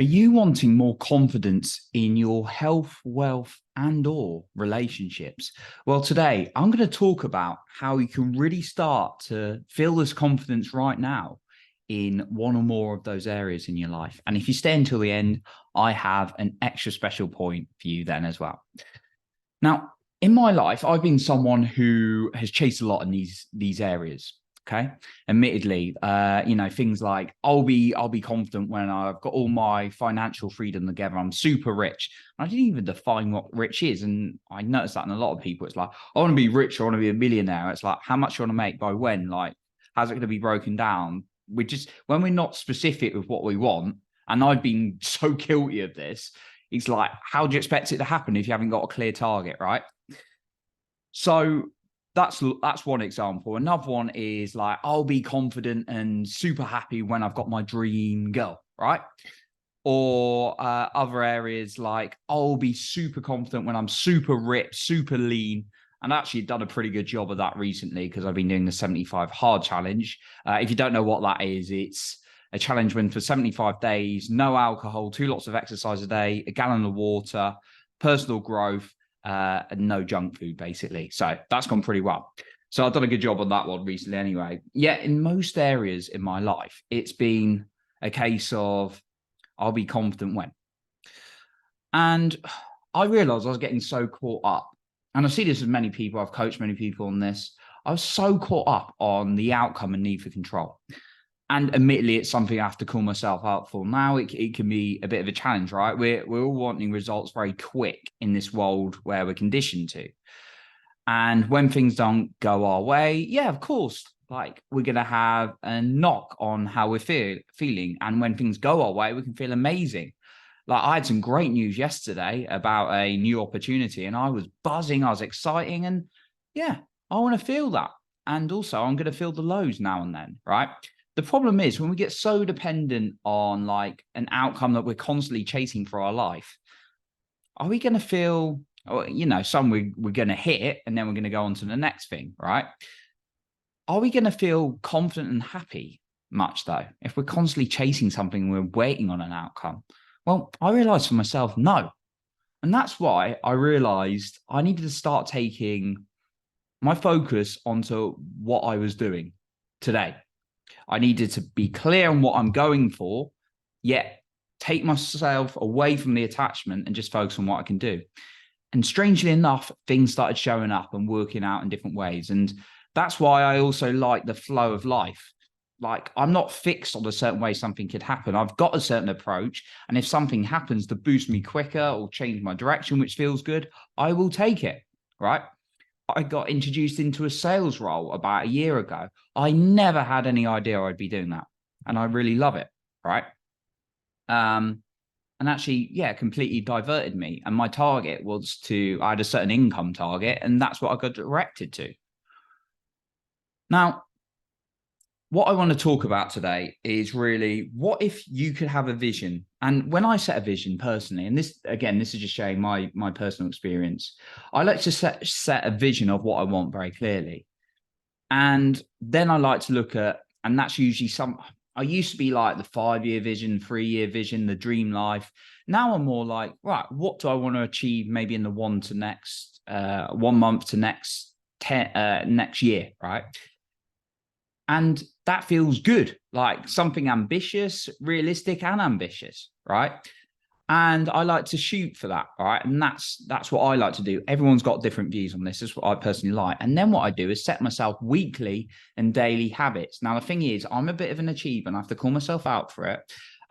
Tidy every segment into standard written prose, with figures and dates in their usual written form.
Are you wanting more confidence in your health, wealth, and/or relationships? Well, today I'm going to talk about how you can really start to feel this confidence right now in one or more of those areas in your life. And if you stay until the end, I have an extra special point for you then as well. Now, in my life, I've been someone who has chased a lot in these areas. Okay. Admittedly, things like I'll be confident when I've got all my financial freedom together. I'm super rich. I didn't even define what rich is. And I noticed that in a lot of people. It's like, I want to be rich, I want to be a millionaire. It's like, how much you want to make by when? Like, how's it going to be broken down? We just when we're not specific with what we want, and I've been so guilty of this, it's like, how do you expect it to happen if you haven't got a clear target, right? So that's one example. Another one is like, I'll be confident and super happy when I've got my dream girl, right? Or other areas like, I'll be super confident when I'm super ripped, super lean. And actually done a pretty good job of that recently because I've been doing the 75 hard challenge. If you don't know what that is, it's a challenge when for 75 days, no alcohol, 2 lots of exercise a day, a gallon of water, personal growth, and no junk food, basically. So that's gone pretty well. So I've done a good job on that one recently anyway. Yet in most areas in my life, it's been a case of I'll be confident when. And I realized I was getting so caught up. And I see this with many people. I've coached many people on this. I was so caught up on the outcome and need for control. And admittedly, it's something I have to call myself out for. Now it can be a bit of a challenge, right? We're all wanting results very quick in this world where we're conditioned to. And when things don't go our way, yeah, of course, like we're going to have a knock on how we're feeling. And when things go our way, we can feel amazing. Like I had some great news yesterday about a new opportunity and I was buzzing, I was exciting, and yeah, I want to feel that. And also I'm going to feel the lows now and then, right? The problem is when we get so dependent on like an outcome that we're constantly chasing for our life, are we going to feel, some we're going to hit and then we're going to go on to the next thing, right? Are we going to feel confident and happy much though? If we're constantly chasing something, we're waiting on an outcome. Well, I realized for myself, no. And that's why I realized I needed to start taking my focus onto what I was doing today. I needed to be clear on what I'm going for, yet take myself away from the attachment and just focus on what I can do. And strangely enough, things started showing up and working out in different ways. And that's why I also like the flow of life. Like I'm not fixed on a certain way something could happen. I've got a certain approach. And if something happens to boost me quicker or change my direction, which feels good, I will take it, right? I got introduced into a sales role about a year ago. I never had any idea I'd be doing that. And I really love it, right? And actually, yeah, completely diverted me. And my target was I had a certain income target, and that's what I got directed to. Now, what I want to talk about today is really what if you could have a vision? And when I set a vision personally, and this is just sharing my personal experience, I like to set a vision of what I want very clearly. And then I like to look at, and that's usually I used to be like the 5-year vision, 3-year vision, the dream life. Now I'm more like, right, what do I want to achieve maybe in the 1 month to next year, right? And that feels good, like something ambitious, realistic and ambitious, right? And I like to shoot for that, right? And that's what I like to do. Everyone's got different views on this. This is what I personally like. And then what I do is set myself weekly and daily habits. Now, the thing is, I'm a bit of an achiever and I have to call myself out for it.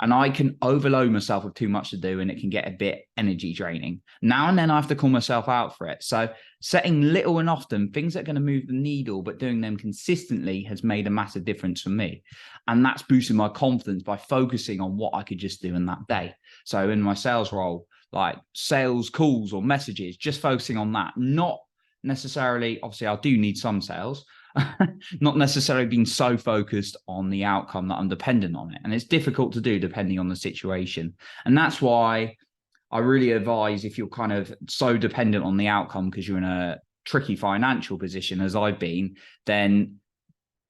And I can overload myself with too much to do and it can get a bit energy draining. Now and then I have to call myself out for it. So setting little and often things that are going to move the needle, but doing them consistently has made a massive difference for me. And that's boosted my confidence by focusing on what I could just do in that day. So in my sales role, like sales calls or messages, just focusing on that, not necessarily, obviously I do need some sales, not necessarily being so focused on the outcome that I'm dependent on it. And it's difficult to do depending on the situation. And that's why I really advise, if you're kind of so dependent on the outcome because you're in a tricky financial position as I've been, then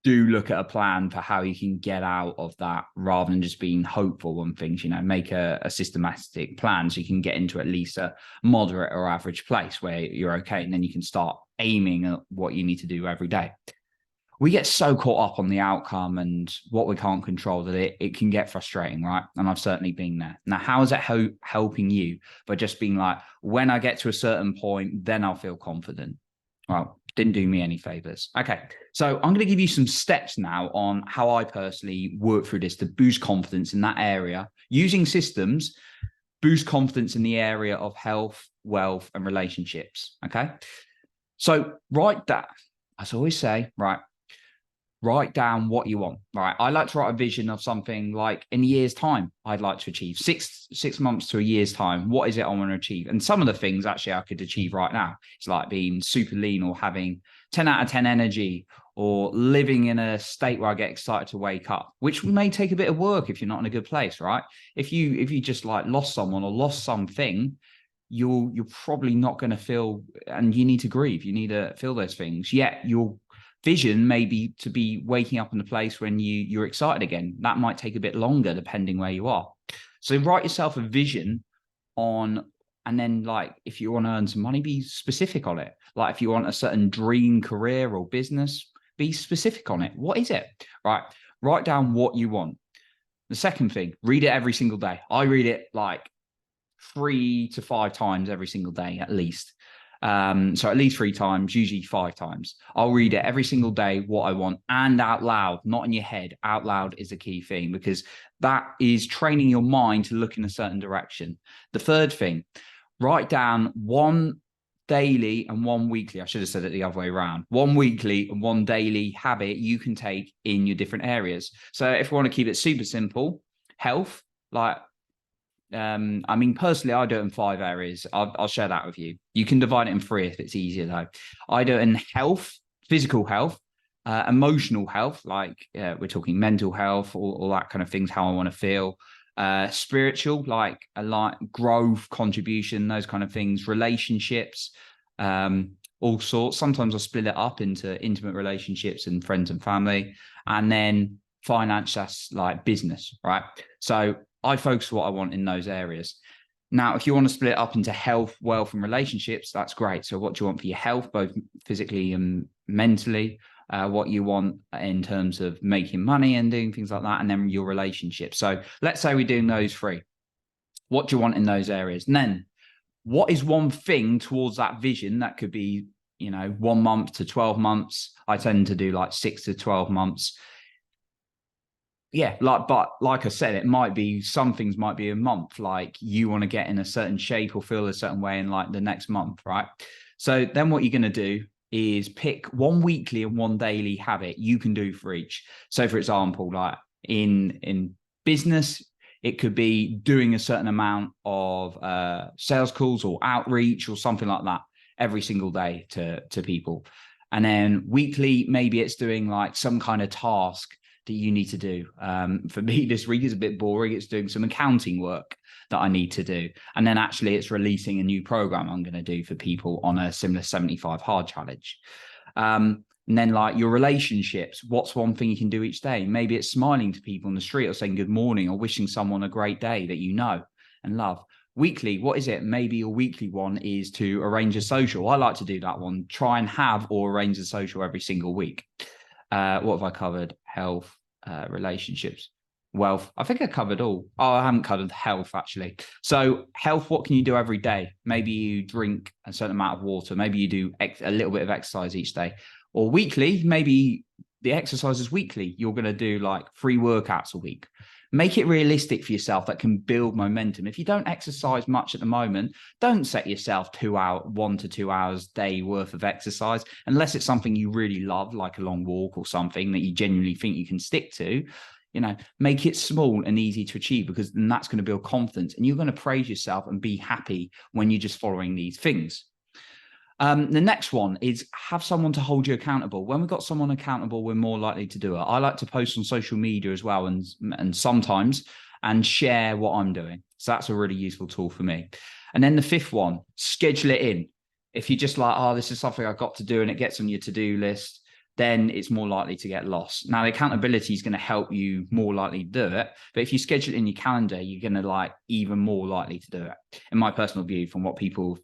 do look at a plan for how you can get out of that rather than just being hopeful on things. Make a systematic plan so you can get into at least a moderate or average place where you're okay. And then you can start aiming at what you need to do every day. We get so caught up on the outcome and what we can't control that it can get frustrating, right? And I've certainly been there. Now, how is it helping you? By just being like, when I get to a certain point, then I'll feel confident. Well, didn't do me any favors. Okay, so I'm going to give you some steps now on how I personally work through this to boost confidence in that area using systems, boost confidence in the area of health, wealth, and relationships. Okay, so write that. As I always say, write down what you want. Right. I like to write a vision of something like in a year's time, I'd like to achieve 6 months to a year's time. What is it I want to achieve? And some of the things actually I could achieve right now. It's like being super lean or having 10 out of 10 energy or living in a state where I get excited to wake up, which may take a bit of work if you're not in a good place, right? If you just like lost someone or lost something, you're probably not going to feel, and you need to grieve. You need to feel those things. Yet your vision may be to be waking up in a place when you're excited again. That might take a bit longer depending where you are. So write yourself a vision on, and then like if you want to earn some money, be specific on it. Like if you want a certain dream career or business, be specific on it. What is it? Right. Write down what you want. The second thing, read it every single day. I read it like 3 to 5 times every single day, at least. So at least 3 times, usually 5 times. I'll read it every single day, what I want, and out loud, not in your head. Out loud is a key thing because that is training your mind to look in a certain direction. The third thing, write down 1 daily and 1 weekly. I should have said it the other way around. 1 weekly and 1 daily habit you can take in your different areas. So if we want to keep it super simple, health, like, I mean, personally, I do it in 5 areas. I'll share that with you. You can divide it in 3 if it's easier, though. I do it in health, physical health, emotional health, like we're talking mental health, all that kind of things, how I want to feel. Spiritual, like growth, contribution, those kind of things. Relationships, all sorts. Sometimes I split it up into intimate relationships and friends and family. And then finance, that's like business, right? So I focus what I want in those areas. Now, if you want to split it up into health, wealth, and relationships, that's great. So what do you want for your health, both physically and mentally? What you want in terms of making money and doing things like that, and then your relationships. So let's say we're doing those 3. What do you want in those areas? And then what is one thing towards that vision that could be, 1 month to 12 months? I tend to do like 6 to 12 months. Yeah, but like I said, it might be, some things might be a month, like you want to get in a certain shape or feel a certain way in like the next month, right? So then what you're going to do is pick 1 weekly and 1 daily habit you can do for each. So for example, like in business, it could be doing a certain amount of sales calls or outreach or something like that every single day to people. And then weekly, maybe it's doing like some kind of task that you need to do. For me, this week is a bit boring. It's doing some accounting work that I need to do. And then actually it's releasing a new program I'm going to do for people on a similar 75 hard challenge. And then like your relationships, what's one thing you can do each day? Maybe it's smiling to people on the street or saying good morning or wishing someone a great day that you know and love. Weekly, what is it? Maybe your weekly one is to arrange a social. I like to do that one. Try and have or arrange a social every single week. What have I covered? Health, relationships, wealth. I think I covered all. Oh, I haven't covered health actually. So health, what can you do every day? Maybe you drink a certain amount of water. Maybe you do a little bit of exercise each day. Or weekly, maybe the exercise is weekly. You're going to do like 3 workouts a week. Make it realistic for yourself that can build momentum. If you don't exercise much at the moment, don't set yourself 1 to 2 hours day worth of exercise, unless it's something you really love, like a long walk or something that you genuinely think you can stick to. Make it small and easy to achieve, because then that's going to build confidence and you're going to praise yourself and be happy when you're just following these things. The next one is have someone to hold you accountable. When we've got someone accountable, we're more likely to do it. I like to post on social media as well, and sometimes, and share what I'm doing. So that's a really useful tool for me. And then the 5th one, schedule it in. If you're just like, oh, this is something I've got to do and it gets on your to-do list, then it's more likely to get lost. Now, the accountability is going to help you more likely to do it. But if you schedule it in your calendar, you're going to like even more likely to do it. In my personal view, from what people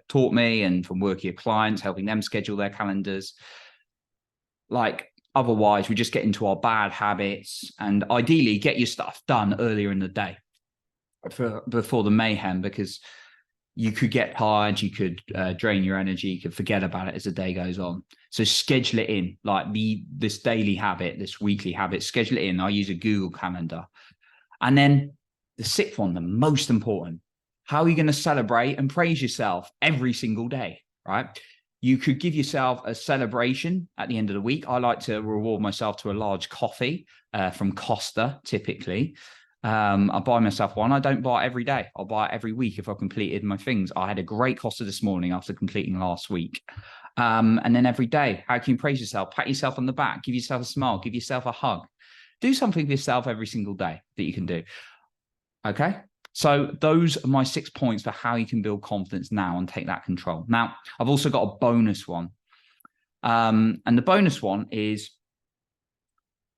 taught me and from working with clients, helping them schedule their calendars, like otherwise we just get into our bad habits, and ideally get your stuff done earlier in the day before the mayhem, because you could get tired, you could drain your energy, you could forget about it as the day goes on. So schedule it in, like this daily habit, this weekly habit, schedule it in. I use a Google Calendar. And then the sixth one, the most important, how are you going to celebrate and praise yourself every single day, right? You could give yourself a celebration at the end of the week. I like to reward myself to a large coffee from Costa, typically. I buy myself one. I don't buy it every day. I'll buy it every week if I've completed my things. I had a great Costa this morning after completing last week. And then every day, how can you praise yourself? Pat yourself on the back, give yourself a smile, give yourself a hug. Do something for yourself every single day that you can do. Okay. So those are my 6 points for how you can build confidence now and take that control. Now, I've also got a bonus one. And the bonus one is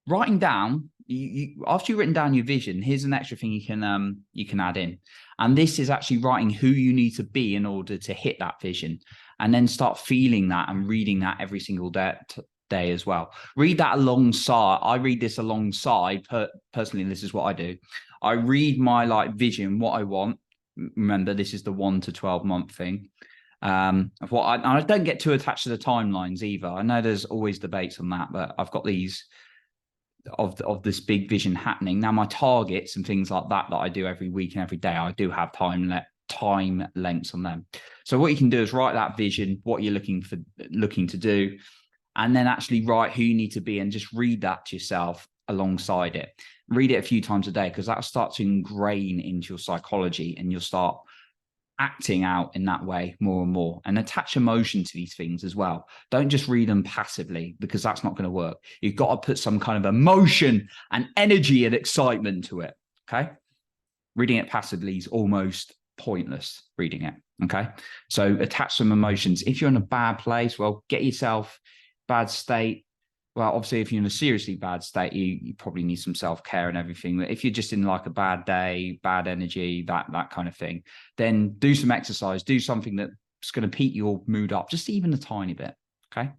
writing down. After you've written down your vision, here's an extra thing you can add in. And this is actually writing who you need to be in order to hit that vision. And then start feeling that and reading that every single day as well. Read that alongside. I read this alongside. Personally, this is what I do. I read my like vision, what I want. Remember, this is the 1 to 12 month thing. Of what I don't get too attached to the timelines either. I know there's always debates on that, but I've got these of this big vision happening. Now, my targets and things like that I do every week and every day, I do have time lengths on them. So what you can do is write that vision, what you're looking to do, and then actually write who you need to be and just read that to yourself alongside it. Read it a few times a day, because that'll start to ingrain into your psychology, and you'll start acting out in that way more and more, and attach emotion to these things as well. Don't just read them passively, because that's not going to work. You've got to put some kind of emotion and energy and excitement to it. Okay. Reading it passively is almost pointless, reading it. Okay. So attach some emotions. If you're in a bad place, well, get yourself bad state. Well, obviously, if you're in a seriously bad state, you probably need some self-care and everything. But if you're just in like a bad day, bad energy, that kind of thing, then do some exercise, do something that's going to keep your mood up, just even a tiny bit. Okay.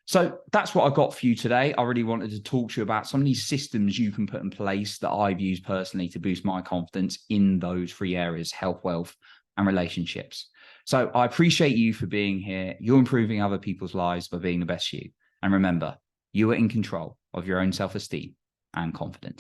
So that's what I got for you today. I really wanted to talk to you about some of these systems you can put in place that I've used personally to boost my confidence in those 3 areas: health, wealth, and relationships. So I appreciate you for being here. You're improving other people's lives by being the best you. And remember, you are in control of your own self-esteem and confidence.